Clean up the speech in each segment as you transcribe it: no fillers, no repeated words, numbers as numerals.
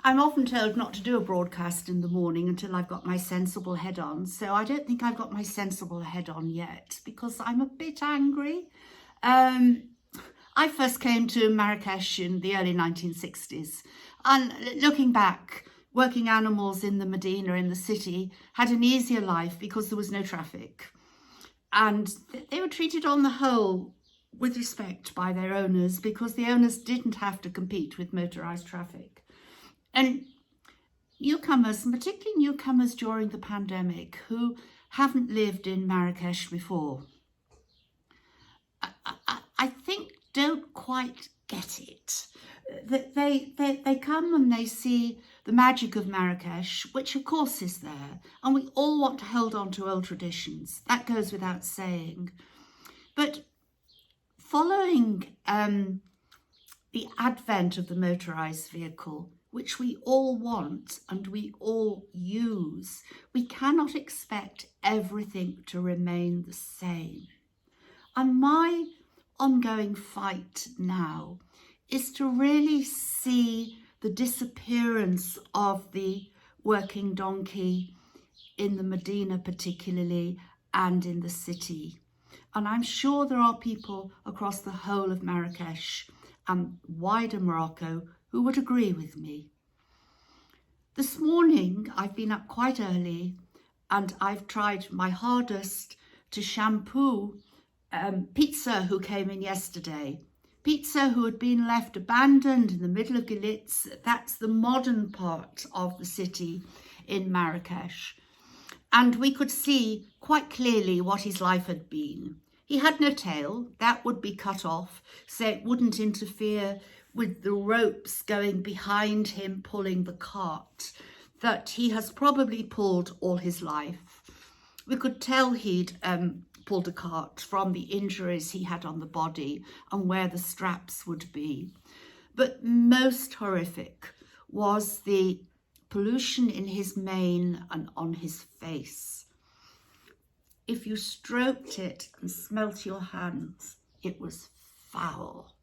I'm often told not to do a broadcast in the morning until I've got my sensible head on. So I don't think I've got my sensible head on yet because I'm a bit angry. I first came to Marrakesh in the early 1960s, and looking back, working animals in the Medina, in the city, had an easier life because there was no traffic. And they were treated on the whole with respect by their owners because the owners didn't have to compete with motorised traffic. And newcomers, particularly newcomers during the pandemic, who haven't lived in Marrakesh before, I think don't quite get it. They come and they see the magic of Marrakesh, which of course is there, and we all want to hold on to old traditions. That goes without saying. But following the advent of the motorised vehicle, which we all want and we all use, we cannot expect everything to remain the same. And my ongoing fight now is to really see the disappearance of the working donkey in the Medina particularly, and in the city. And I'm sure there are people across the whole of Marrakesh and wider Morocco who would agree with me. This morning I've been up quite early and I've tried my hardest to shampoo Pizza, who came in yesterday. Pizza, who had been left abandoned in the middle of Gilitz. That's the modern part of the city in Marrakesh. And we could see quite clearly what his life had been. He had no tail, that would be cut off, so it wouldn't interfere with the ropes going behind him pulling the cart that he has probably pulled all his life. We could tell he'd pulled a cart from the injuries he had on the body and where the straps would be. But most horrific was the pollution in his mane and on his face. If you stroked it and smelt your hands, it was foul.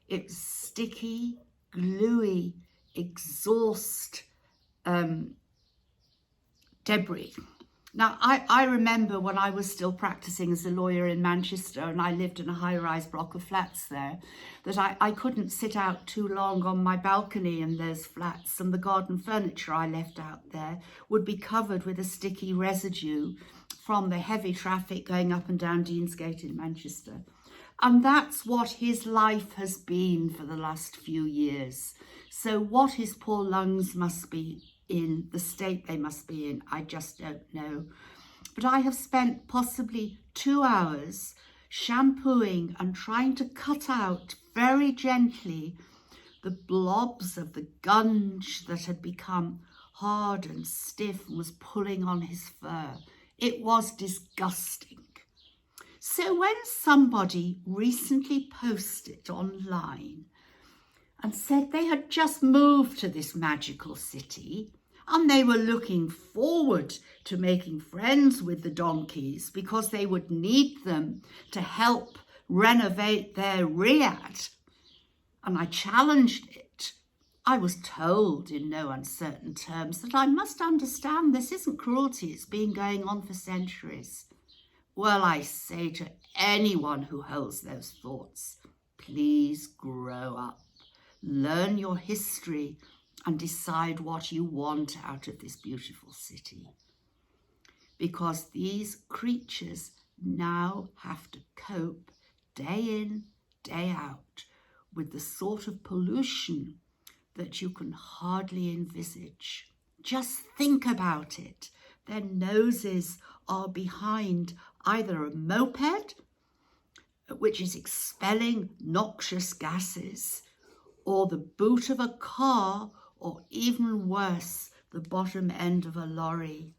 It was sticky, gluey, exhaust debris. Now, I remember when I was still practicing as a lawyer in Manchester and I lived in a high-rise block of flats there, that I couldn't sit out too long on my balcony in those flats, and the garden furniture I left out there would be covered with a sticky residue from the heavy traffic going up and down Deansgate in Manchester. And that's what his life has been for the last few years. So what his poor lungs must be in, the state they must be in, I just don't know. But I have spent possibly 2 hours shampooing and trying to cut out very gently the blobs of the gunge that had become hard and stiff and was pulling on his fur. It was disgusting. So when somebody recently posted online and said they had just moved to this magical city and they were looking forward to making friends with the donkeys because they would need them to help renovate their riad, and I challenged it, I was told in no uncertain terms that I must understand this isn't cruelty, it's been going on for centuries. Well, I say to anyone who holds those thoughts, please grow up. Learn your history and decide what you want out of this beautiful city. Because these creatures now have to cope day in, day out with the sort of pollution that you can hardly envisage. Just think about it. Their noses are behind either a moped, which is expelling noxious gases, or the boot of a car, or even worse, the bottom end of a lorry.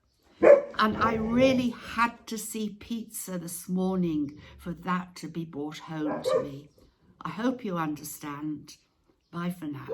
And I really had to see Pizza this morning for that to be brought home to me. I hope you understand. Bye for now.